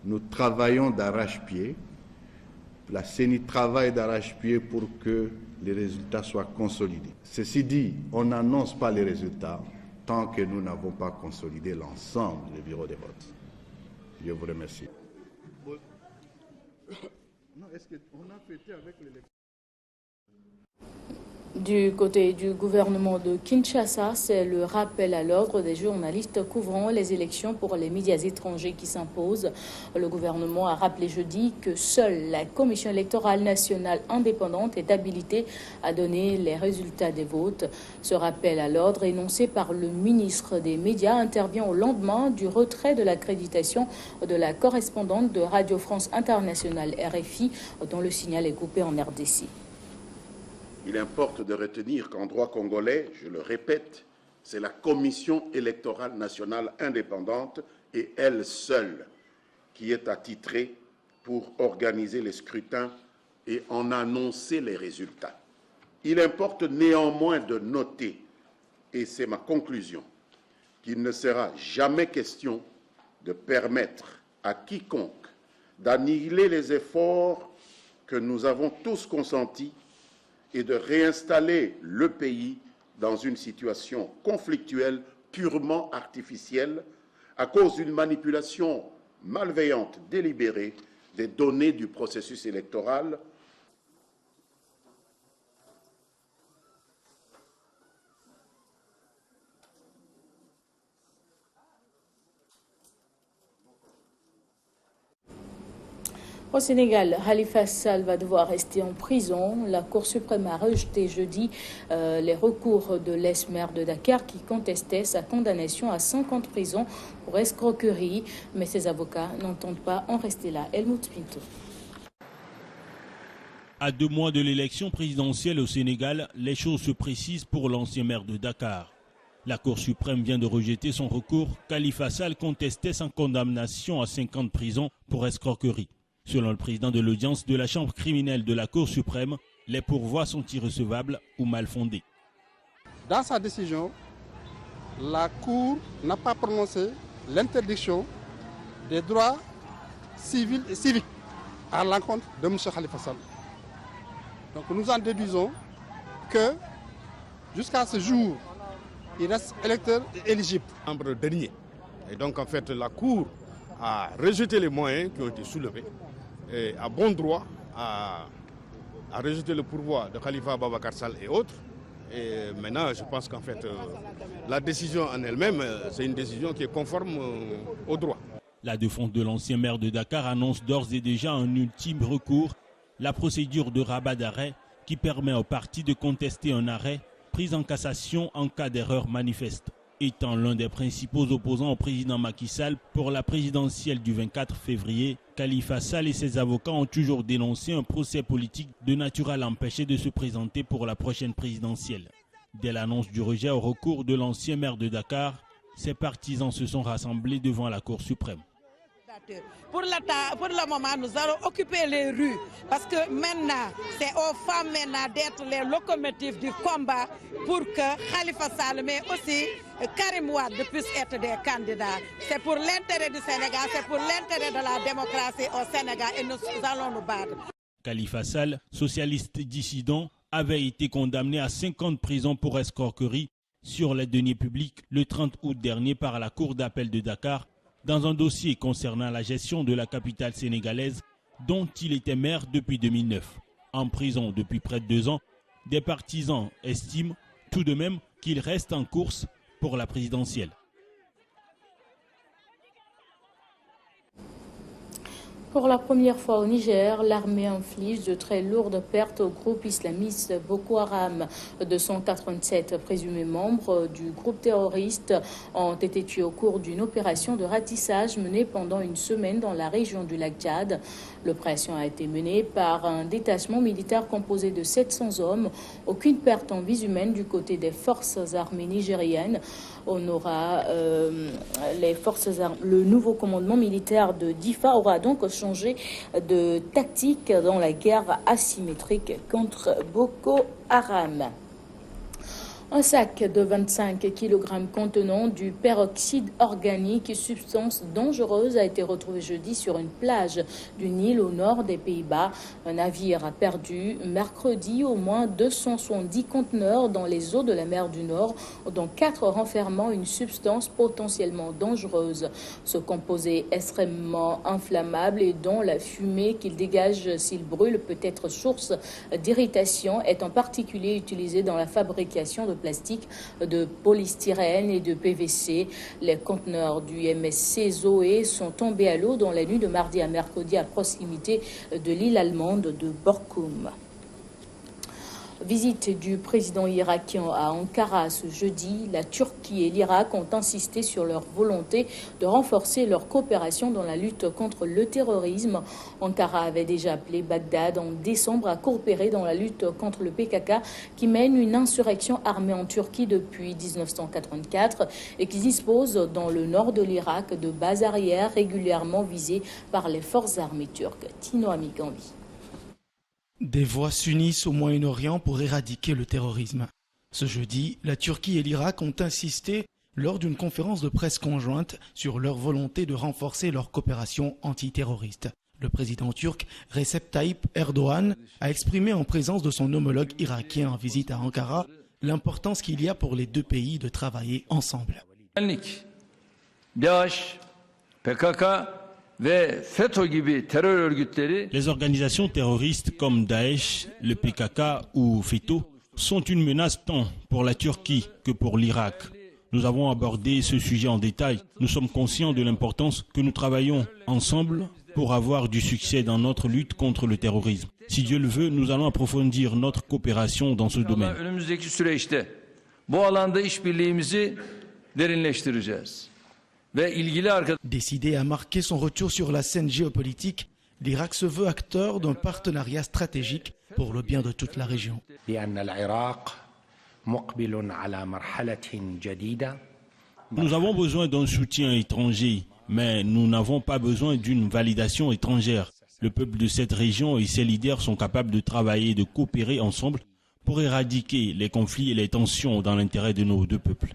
Nous travaillons d'arrache-pied. La CENI travaille d'arrache-pied pour que les résultats soient consolidés. Ceci dit, on n'annonce pas les résultats tant que nous n'avons pas consolidé l'ensemble des bureaux de vote. Je vous remercie. Non, est-ce qu'on a fêté avec l'élection? Du côté du gouvernement de Kinshasa, c'est le rappel à l'ordre des journalistes couvrant les élections pour les médias étrangers qui s'imposent. Le gouvernement a rappelé jeudi que seule la Commission électorale nationale indépendante est habilitée à donner les résultats des votes. Ce rappel à l'ordre énoncé par le ministre des Médias intervient au lendemain du retrait de l'accréditation de la correspondante de Radio France Internationale RFI dont le signal est coupé en RDC. Il importe de retenir qu'en droit congolais, je le répète, c'est la Commission électorale nationale indépendante et elle seule qui est attitrée pour organiser les scrutins et en annoncer les résultats. Il importe néanmoins de noter, et c'est ma conclusion, qu'il ne sera jamais question de permettre à quiconque d'annihiler les efforts que nous avons tous consentis et de réinstaller le pays dans une situation conflictuelle purement artificielle à cause d'une manipulation malveillante délibérée des données du processus électoral. Au Sénégal, Khalifa Sall va devoir rester en prison. La Cour suprême a rejeté jeudi les recours de l'ex-maire de Dakar qui contestait sa condamnation à 5 ans de prison pour escroquerie. Mais ses avocats n'entendent pas en rester là. Helmut Pinto. À 2 mois de l'élection présidentielle au Sénégal, les choses se précisent pour l'ancien maire de Dakar. La Cour suprême vient de rejeter son recours. Khalifa Sall contestait sa condamnation à 5 ans de prison pour escroquerie. Selon le président de l'audience de la chambre criminelle de la Cour suprême, les pourvois sont irrecevables ou mal fondés. Dans sa décision, la Cour n'a pas prononcé l'interdiction des droits civils et civiques à l'encontre de M. Khalifa Sall. Donc nous en déduisons que jusqu'à ce jour, il reste électeur et éligible. Membre dernier. Et donc en fait la Cour a rejeté les moyens qui ont été soulevés et a bon droit à rejeter le pourvoi de Khalifa Babacar Sall et autres. Et maintenant, je pense qu'en fait, la décision en elle-même, c'est une décision qui est conforme au droit. La défense de l'ancien maire de Dakar annonce d'ores et déjà un ultime recours, la procédure de rabat d'arrêt qui permet aux partis de contester un arrêt pris en cassation en cas d'erreur manifeste. Étant l'un des principaux opposants au président Macky Sall pour la présidentielle du 24 février, Khalifa Sall et ses avocats ont toujours dénoncé un procès politique de nature à l'empêcher de se présenter pour la prochaine présidentielle. Dès l'annonce du rejet au recours de l'ancien maire de Dakar, ses partisans se sont rassemblés devant la Cour suprême. Pour le moment, nous allons occuper les rues parce que maintenant, c'est aux femmes maintenant d'être les locomotives du combat pour que Khalifa Sall, mais aussi Karim Wade puissent être des candidats. C'est pour l'intérêt du Sénégal, c'est pour l'intérêt de la démocratie au Sénégal et nous allons nous battre. Khalifa Sall, socialiste dissident, avait été condamné à 5 ans de prison pour escroquerie sur les deniers publics le 30 août dernier par la Cour d'appel de Dakar dans un dossier concernant la gestion de la capitale sénégalaise dont il était maire depuis 2009. En prison depuis près de 2 ans, des partisans estiment tout de même qu'il reste en course pour la présidentielle. Pour la première fois au Niger, l'armée inflige de très lourdes pertes au groupe islamiste Boko Haram. 287 présumés membres du groupe terroriste ont été tués au cours d'une opération de ratissage menée pendant une semaine dans la région du lac Tchad. L'opération a été menée par un détachement militaire composé de 700 hommes. Aucune perte en vies humaines du côté des forces armées nigériennes. Le nouveau commandement militaire de Difa aura donc changé de tactique dans la guerre asymétrique contre Boko Haram. Un sac de 25 kg contenant du peroxyde organique, substance dangereuse, a été retrouvé jeudi sur une plage d'une île au nord des Pays-Bas. Un navire a perdu mercredi au moins 270 conteneurs dans les eaux de la mer du Nord, dont 4 renfermant une substance potentiellement dangereuse. Ce composé extrêmement inflammable et dont la fumée qu'il dégage s'il brûle peut être source d'irritation est en particulier utilisé dans la fabrication de plastique, de polystyrène et de PVC. Les conteneurs du MSC Zoé sont tombés à l'eau dans la nuit de mardi à mercredi à proximité de l'île allemande de Borkum. Visite du président irakien à Ankara ce jeudi. La Turquie et l'Irak ont insisté sur leur volonté de renforcer leur coopération dans la lutte contre le terrorisme. Ankara avait déjà appelé Bagdad en décembre à coopérer dans la lutte contre le PKK qui mène une insurrection armée en Turquie depuis 1984 et qui dispose dans le nord de l'Irak de bases arrières régulièrement visées par les forces armées turques. Tino Amikanvi. Des voix s'unissent au Moyen-Orient pour éradiquer le terrorisme. Ce jeudi, la Turquie et l'Irak ont insisté lors d'une conférence de presse conjointe sur leur volonté de renforcer leur coopération antiterroriste. Le président turc Recep Tayyip Erdogan a exprimé en présence de son homologue irakien en visite à Ankara l'importance qu'il y a pour les deux pays de travailler ensemble. Les organisations terroristes comme Daesh, le PKK ou FETÖ sont une menace tant pour la Turquie que pour l'Irak. Nous avons abordé ce sujet en détail. Nous sommes conscients de l'importance que nous travaillons ensemble pour avoir du succès dans notre lutte contre le terrorisme. Si Dieu le veut, nous allons approfondir notre coopération dans ce domaine. Décidé à marquer son retour sur la scène géopolitique, l'Irak se veut acteur d'un partenariat stratégique pour le bien de toute la région. Nous avons besoin d'un soutien étranger, mais nous n'avons pas besoin d'une validation étrangère. Le peuple de cette région et ses leaders sont capables de travailler et de coopérer ensemble pour éradiquer les conflits et les tensions dans l'intérêt de nos deux peuples.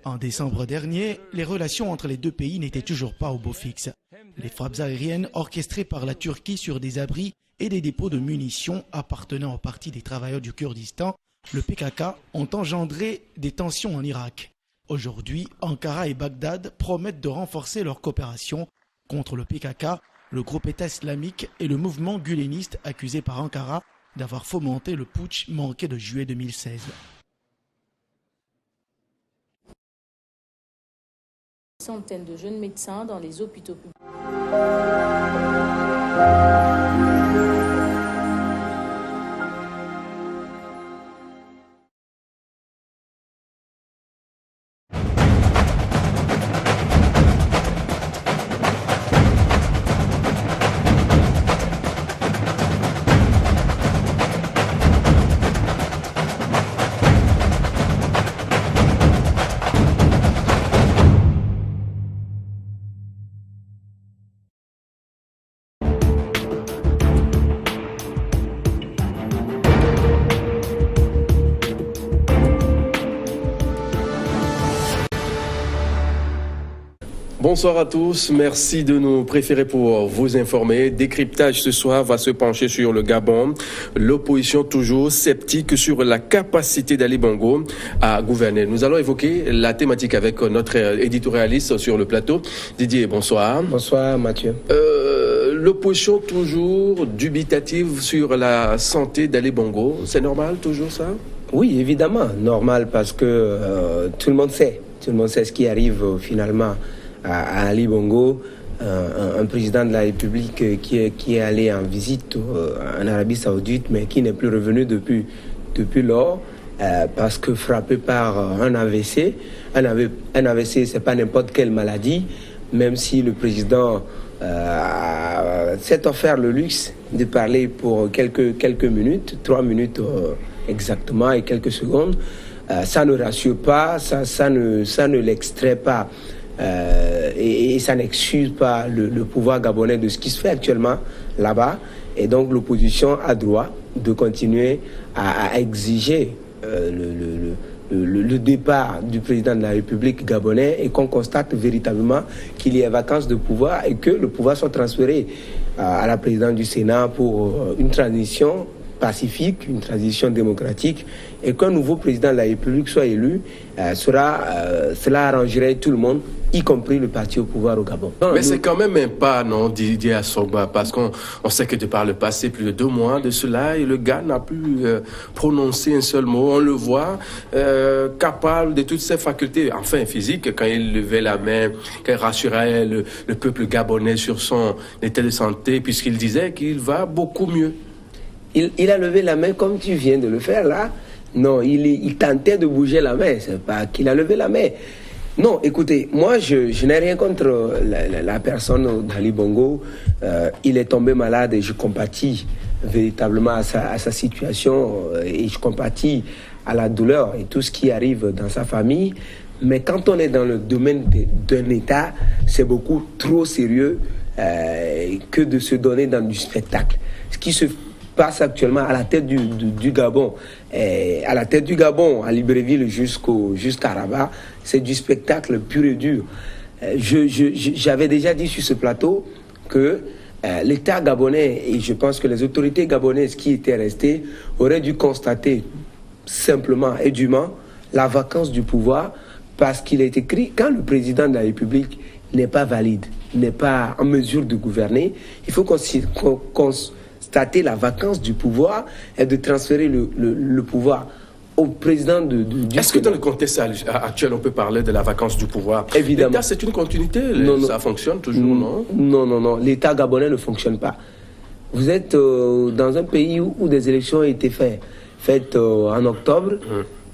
En décembre dernier, les relations entre les deux pays n'étaient toujours pas au beau fixe. Les frappes aériennes orchestrées par la Turquie sur des abris et des dépôts de munitions appartenant au Parti des travailleurs du Kurdistan, le PKK, ont engendré des tensions en Irak. Aujourd'hui, Ankara et Bagdad promettent de renforcer leur coopération contre le PKK, le groupe État islamique et le mouvement guleniste accusé par Ankara d'avoir fomenté le putsch manqué de juillet 2016. Centaines de jeunes médecins dans les hôpitaux publics. Bonsoir à tous, merci de nous préférer pour vous informer. Décryptage ce soir va se pencher sur le Gabon. L'opposition toujours sceptique sur la capacité d'Ali Bongo à gouverner. Nous allons évoquer la thématique avec notre éditorialiste sur le plateau. Didier, bonsoir. Bonsoir Mathieu. L'opposition toujours dubitative sur la santé d'Ali Bongo. C'est normal toujours ça? Oui, évidemment, normal parce que tout le monde sait ce qui arrive finalement à Ali Bongo, un président de la République qui est allé en visite en Arabie Saoudite, mais qui n'est plus revenu depuis lors, parce que frappé par un AVC. Un AVC, c'est pas n'importe quelle maladie, même si le président s'est offert le luxe de parler pour quelques minutes, 3 minutes exactement et quelques secondes. Ça ne rassure pas, ça ne l'extrait pas. Et ça n'excuse pas le pouvoir gabonais de ce qui se fait actuellement là-bas. Et donc l'opposition a droit de continuer à exiger le départ du président de la République gabonais et qu'on constate véritablement qu'il y ait vacance de pouvoir et que le pouvoir soit transféré à la présidente du Sénat pour une transition pacifique, une transition démocratique, et qu'un nouveau président de la République soit élu, cela arrangerait tout le monde, y compris le parti au pouvoir au Gabon. Mais c'est quand même un pas, non, Didier Assogba, parce qu'on sait que de par le passé, plus de 2 mois de cela, et le gars n'a plus prononcé un seul mot. On le voit capable de toutes ses facultés, enfin physiques, quand il levait la main, quand il rassurait le peuple gabonais sur son état de santé, puisqu'il disait qu'il va beaucoup mieux. Il a levé la main comme tu viens de le faire là. Non, il tentait de bouger la main, c'est pas qu'il a levé la main. Non, écoutez, moi je n'ai rien contre la personne d'Ali Bongo. Il est tombé malade et je compatis véritablement à sa situation et je compatis à la douleur et tout ce qui arrive dans sa famille. Mais quand on est dans le domaine d'un État, c'est beaucoup trop sérieux que de se donner dans du spectacle. Ce qui se passe actuellement à la tête du Gabon, à la tête du Gabon, à Libreville jusqu'à Rabat, c'est du spectacle pur et dur. J'avais déjà dit sur ce plateau que l'État gabonais, et je pense que les autorités gabonaises qui étaient restées, auraient dû constater simplement et dûment la vacance du pouvoir, parce qu'il est écrit, quand le président de la République n'est pas valide, n'est pas en mesure de gouverner, il faut constater la vacance du pouvoir et de transférer le pouvoir au président du Est-ce que dans le contexte actuel, on peut parler de la vacance du pouvoir? Évidemment. L'État, c'est une continuité, ça fonctionne toujours, non? Non, l'État gabonais ne fonctionne pas. Vous êtes dans un pays où des élections ont été faites en octobre,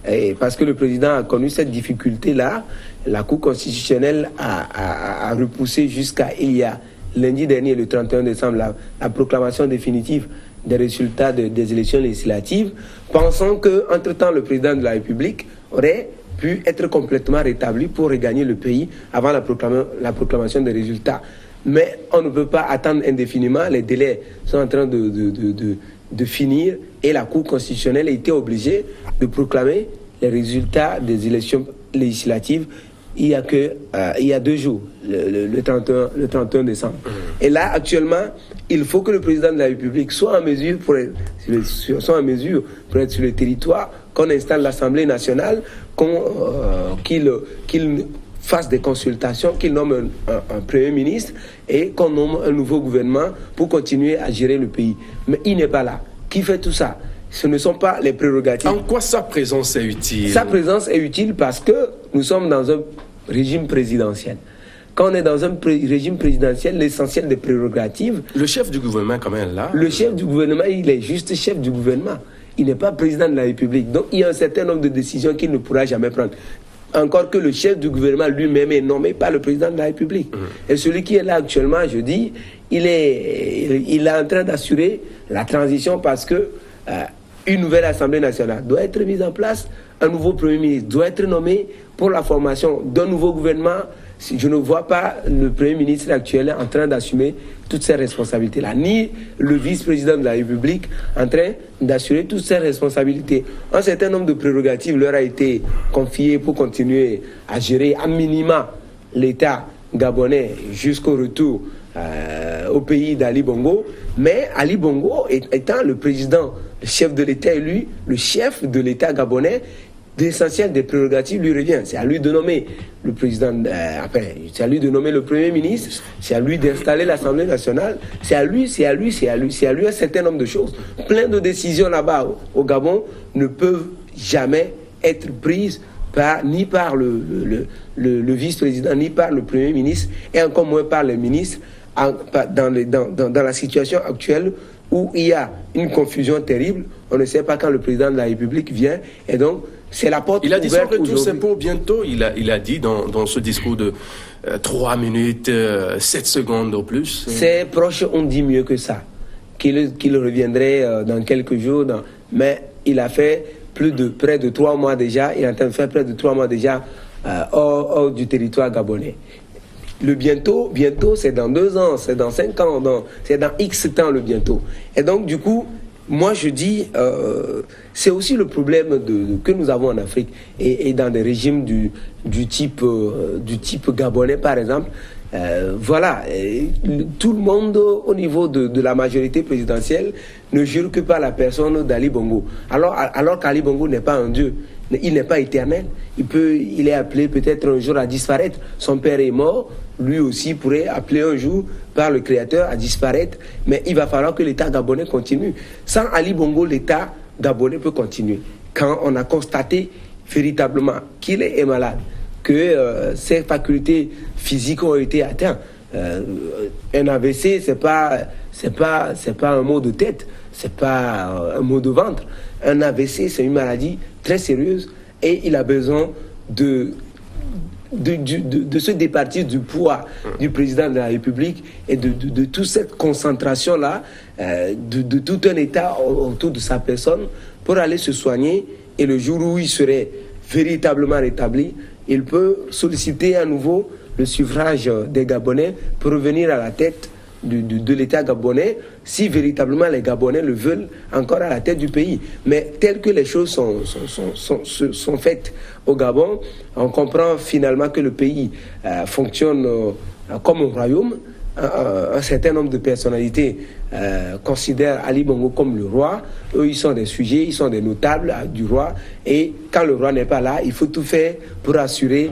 et parce que le président a connu cette difficulté-là, la Cour constitutionnelle a repoussé jusqu'à il y a lundi dernier, le 31 décembre, la proclamation définitive des résultats des élections législatives, pensant qu'entre-temps, le président de la République aurait pu être complètement rétabli pour regagner le pays avant la proclamation des résultats. Mais on ne peut pas attendre indéfiniment, les délais sont en train de finir et la Cour constitutionnelle a été obligée de proclamer les résultats des élections législatives il y a 2 jours, le 31 décembre. Et là, actuellement, il faut que le président de la République soit en mesure pour être sur le territoire, qu'on installe l'Assemblée nationale, qu'il fasse des consultations, qu'il nomme un Premier ministre et qu'on nomme un nouveau gouvernement pour continuer à gérer le pays. Mais il n'est pas là. Qui fait tout ça? Ce ne sont pas les prérogatives. En quoi sa présence est utile? Sa présence est utile parce que nous sommes dans un régime présidentiel. Quand on est dans un régime présidentiel, l'essentiel des prérogatives... Le chef du gouvernement, quand même, là... Le chef du gouvernement, il est juste chef du gouvernement. Il n'est pas président de la République. Donc, il y a un certain nombre de décisions qu'il ne pourra jamais prendre. Encore que le chef du gouvernement lui-même est nommé par le président de la République. Et celui qui est là actuellement, je dis, il est en train d'assurer la transition parce que une nouvelle Assemblée nationale doit être mise en place, un nouveau Premier ministre doit être nommé pour la formation d'un nouveau gouvernement. Je ne vois pas le Premier ministre actuel en train d'assumer toutes ces responsabilités-là, ni le vice-président de la République en train d'assurer toutes ces responsabilités. Un certain nombre de prérogatives leur a été confiées pour continuer à gérer à minima l'État gabonais jusqu'au retour au pays d'Ali Bongo, mais Ali Bongo étant le président, le chef de l'État élu, le chef de l'État gabonais, l'essentiel des prérogatives lui revient. C'est à lui de nommer le président, c'est à lui de nommer le Premier ministre, c'est à lui d'installer l'Assemblée nationale, c'est à lui un certain nombre de choses. Plein de décisions là-bas au Gabon ne peuvent jamais être prises ni par le vice-président, ni par le Premier ministre, et encore moins par les ministres, dans la situation actuelle où il y a une confusion terrible. On ne sait pas quand le président de la République vient, et donc c'est la porte ouverte. Il a dit son retour, c'est pour bientôt. Il a dit dans ce discours de 3 minutes, 7 secondes au plus. Ses proches ont dit mieux que ça, qu'il reviendrait dans quelques jours, mais il a fait près de 3 mois déjà, il est en train de faire près de 3 mois déjà hors du territoire gabonais. Le bientôt, c'est dans 2 ans, c'est dans 5 ans, c'est dans X temps le bientôt. Et donc, du coup, moi je dis, c'est aussi le problème que nous avons en Afrique et dans des régimes du type gabonais, par exemple. Voilà, tout le monde au niveau de la majorité présidentielle ne jure que par la personne d'Ali Bongo. Alors qu'Ali Bongo n'est pas un dieu, il n'est pas éternel. Il est appelé peut-être un jour à disparaître. Son père est mort, lui aussi pourrait appeler un jour par le Créateur à disparaître. Mais il va falloir que l'État gabonais continue. Sans Ali Bongo, l'État gabonais peut continuer. Quand on a constaté véritablement qu'il est malade, que ses facultés physiques ont été atteintes. Un AVC, c'est pas un mot de tête, c'est pas un mot de ventre. Un AVC, c'est une maladie très sérieuse et il a besoin de se départir du poids du président de la République et de toute cette concentration-là, de tout un État autour de sa personne pour aller se soigner, et le jour où il serait véritablement rétabli, il peut solliciter à nouveau le suffrage des Gabonais pour revenir à la tête de l'État gabonais, si véritablement les Gabonais le veulent encore à la tête du pays. Mais telles que les choses sont faites au Gabon, on comprend finalement que le pays fonctionne comme un royaume. Un certain nombre de personnalités considèrent Ali Bongo comme le roi. Eux, ils sont des sujets, ils sont des notables du roi. Et quand le roi n'est pas là, il faut tout faire pour assurer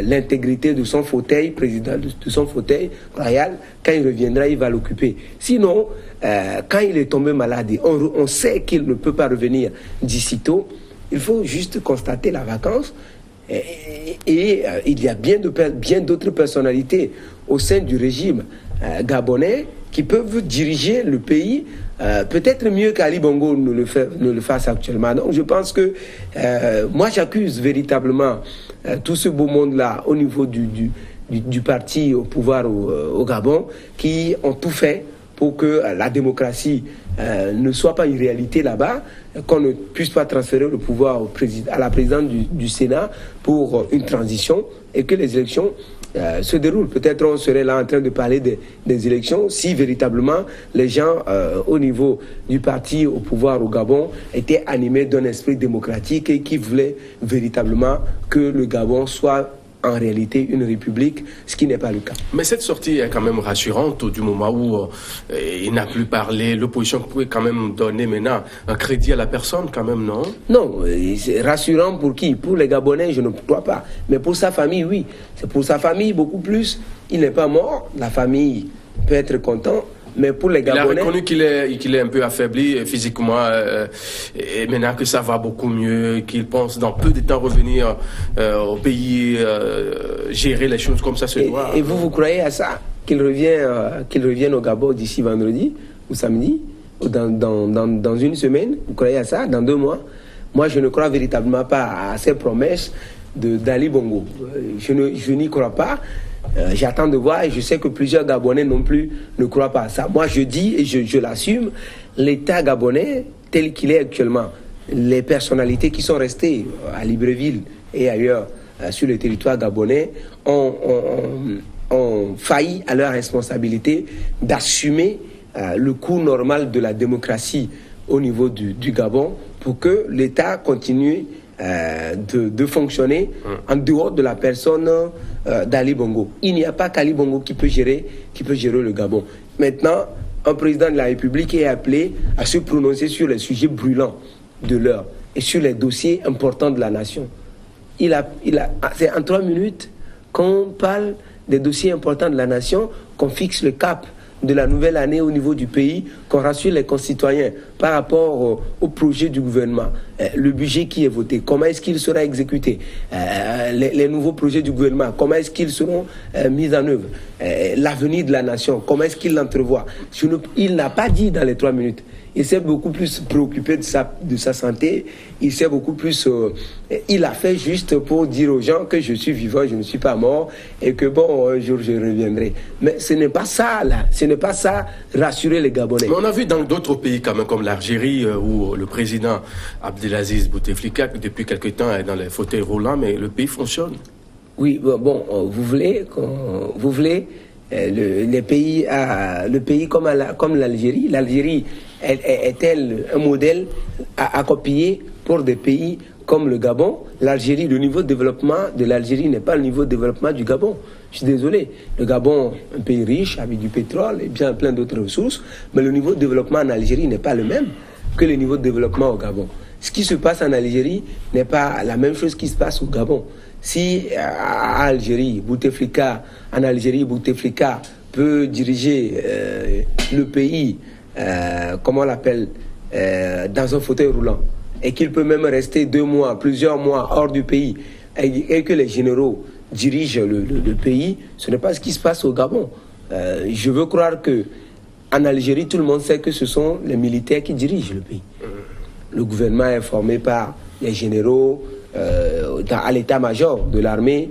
l'intégrité de son fauteuil président, de son fauteuil royal. Quand il reviendra, il va l'occuper. Sinon, quand il est tombé malade, on sait qu'il ne peut pas revenir d'ici tôt. Il faut juste constater la vacance. Et il y a bien d'autres personnalités au sein du régime gabonais qui peuvent diriger le pays peut-être mieux qu'Ali Bongo ne le fasse actuellement. Donc je pense que moi j'accuse véritablement tout ce beau monde-là au niveau du parti au pouvoir au Gabon, qui ont tout fait pour que la démocratie ne soit pas une réalité là-bas, qu'on ne puisse pas transférer le pouvoir à la présidente du Sénat pour une transition, et que les élections se déroulent. Peut-être on serait là en train de parler des élections si véritablement les gens au niveau du parti au pouvoir au Gabon étaient animés d'un esprit démocratique et qui voulaient véritablement que le Gabon soit en réalité une république, ce qui n'est pas le cas. Mais cette sortie est quand même rassurante du moment où il n'a plus parlé. L'opposition pouvait quand même donner maintenant un crédit à la personne quand même, non? Non, c'est rassurant pour qui? Pour les Gabonais, je ne crois pas. Mais pour sa famille, oui. C'est pour sa famille beaucoup plus. Il n'est pas mort, la famille peut être contente. Mais pour les Gabonais... Il a reconnu qu'il est un peu affaibli physiquement et maintenant que ça va beaucoup mieux, qu'il pense dans peu de temps revenir au pays, gérer les choses comme ça se doit. Et vous croyez à ça? Qu'il revienne au Gabon d'ici vendredi ou samedi ou dans une semaine? Vous croyez à ça? Dans 2 mois? Moi, je ne crois véritablement pas à ces promesses d'Ali Bongo. Je n'y crois pas. J'attends de voir, et je sais que plusieurs Gabonais non plus ne croient pas à ça. Moi, je dis, et je l'assume, l'État gabonais, tel qu'il est actuellement, les personnalités qui sont restées à Libreville et ailleurs sur le territoire gabonais ont failli à leur responsabilité d'assumer le cours normal de la démocratie au niveau du Gabon pour que l'État continue de fonctionner en dehors de la personne d'Ali Bongo. Il n'y a pas qu'Ali Bongo qui peut gérer le Gabon. Maintenant, un président de la République est appelé à se prononcer sur les sujets brûlants de l'heure et sur les dossiers importants de la nation. C'est en 3 minutes qu'on parle des dossiers importants de la nation, qu'on fixe le cap de la nouvelle année au niveau du pays, qu'on rassure les concitoyens par rapport au projet du gouvernement, le budget qui est voté, comment est-ce qu'il sera exécuté, les nouveaux projets du gouvernement, comment est-ce qu'ils seront mis en œuvre, l'avenir de la nation, comment est-ce qu'il l'entrevoit. Il n'a pas dit dans les 3 minutes. Il s'est beaucoup plus préoccupé de sa santé. Il s'est beaucoup plus... il a fait juste pour dire aux gens que je suis vivant, je ne suis pas mort et que bon, un jour je reviendrai. Mais ce n'est pas ça, là. Ce n'est pas ça, rassurer les Gabonais. Mais on a vu dans d'autres pays, quand même, comme l'Algérie, où le président Abdelaziz Bouteflika, depuis quelque temps, est dans les fauteuils roulants, mais le pays fonctionne. Oui, bon, vous voulez le pays comme l'Algérie. L'Algérie est-elle un modèle à copier pour des pays comme le Gabon? L'Algérie, le niveau de développement de l'Algérie n'est pas le niveau de développement du Gabon. Je suis désolé. Le Gabon, un pays riche avec du pétrole et bien plein d'autres ressources, mais le niveau de développement en Algérie n'est pas le même que le niveau de développement au Gabon. Ce qui se passe en Algérie n'est pas la même chose qui se passe au Gabon. Si en Algérie, Bouteflika peut diriger le pays, comment on l'appelle, dans un fauteuil roulant, et qu'il peut même rester 2 mois, plusieurs mois hors du pays, et que les généraux dirigent le pays, ce n'est pas ce qui se passe au Gabon. Je veux croire que en Algérie, tout le monde sait que ce sont les militaires qui dirigent le pays. Le gouvernement est formé par les généraux, à l'état-major de l'armée.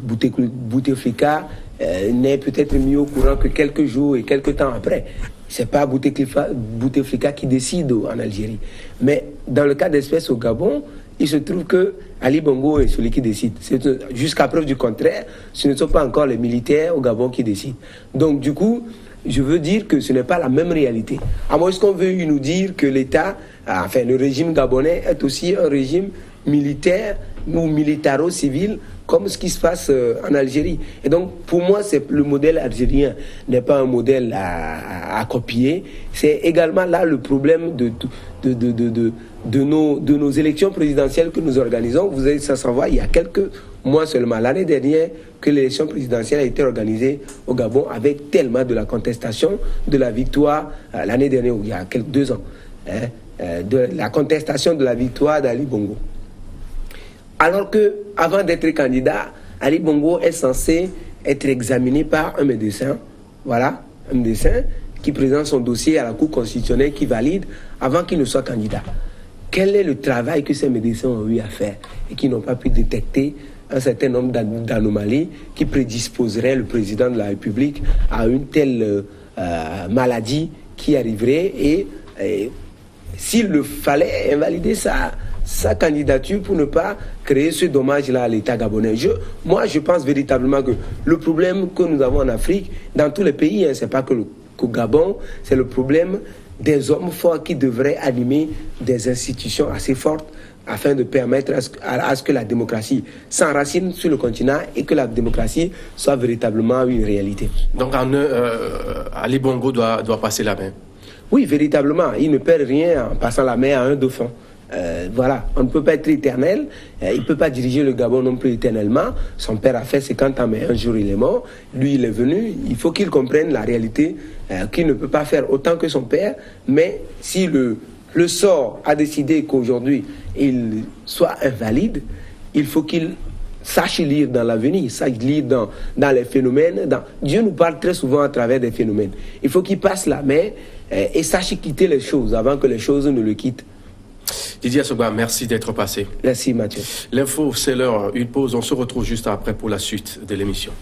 Bouteflika n'est peut-être mis au courant que quelques jours et quelques temps après. C'est pas Bouteflika qui décide en Algérie. Mais dans le cas d'espèce au Gabon, il se trouve que Ali Bongo est celui qui décide. Jusqu'à preuve du contraire, ce ne sont pas encore les militaires au Gabon qui décident. Donc du coup, je veux dire que ce n'est pas la même réalité. À moins qu'on veuille nous dire que l'État, enfin le régime gabonais est aussi un régime militaire ou militaro-civil comme ce qui se passe en Algérie. Et donc, pour moi, le modèle algérien n'est pas un modèle à copier. C'est également là le problème de nos élections présidentielles que nous organisons. Vous avez, ça s'en va il y a quelques mois seulement. L'année dernière, que l'élection présidentielle a été organisée au Gabon avec tellement de la contestation de la victoire, l'année dernière, il y a 2 ans, de la contestation de la victoire d'Ali Bongo. Alors que, avant d'être candidat, Ali Bongo est censé être examiné par un médecin, voilà, un médecin qui présente son dossier à la Cour constitutionnelle qui valide avant qu'il ne soit candidat. Quel est le travail que ces médecins ont eu à faire et qui n'ont pas pu détecter un certain nombre d'anomalies qui prédisposeraient le président de la République à une telle maladie qui arriverait et s'il le fallait invalider sa candidature pour ne pas créer ce dommage-là à l'État gabonais. Moi, je pense véritablement que le problème que nous avons en Afrique, dans tous les pays, c'est pas que qu'au Gabon, c'est le problème des hommes forts qui devraient animer des institutions assez fortes afin de permettre à ce que la démocratie s'enracine sur le continent et que la démocratie soit véritablement une réalité. Donc, Ali Bongo doit passer la main. Oui, véritablement. Il ne perd rien en passant la main à un dauphin. Voilà, on ne peut pas être éternel. Il ne peut pas diriger le Gabon non plus éternellement. Son père a fait 50 ans, mais un jour il est mort. Lui, il est venu. Il faut qu'il comprenne la réalité, qu'il ne peut pas faire autant que son père. Mais si le sort a décidé qu'aujourd'hui il soit invalide, il faut qu'il sache lire dans l'avenir, sache lire dans les phénomènes. Dieu nous parle très souvent à travers des phénomènes. Il faut qu'il passe la main et sache quitter les choses avant que les choses ne le quittent. Didier Assogba, merci d'être passé. Merci Mathieu. L'info, c'est l'heure, une pause. On se retrouve juste après pour la suite de l'émission.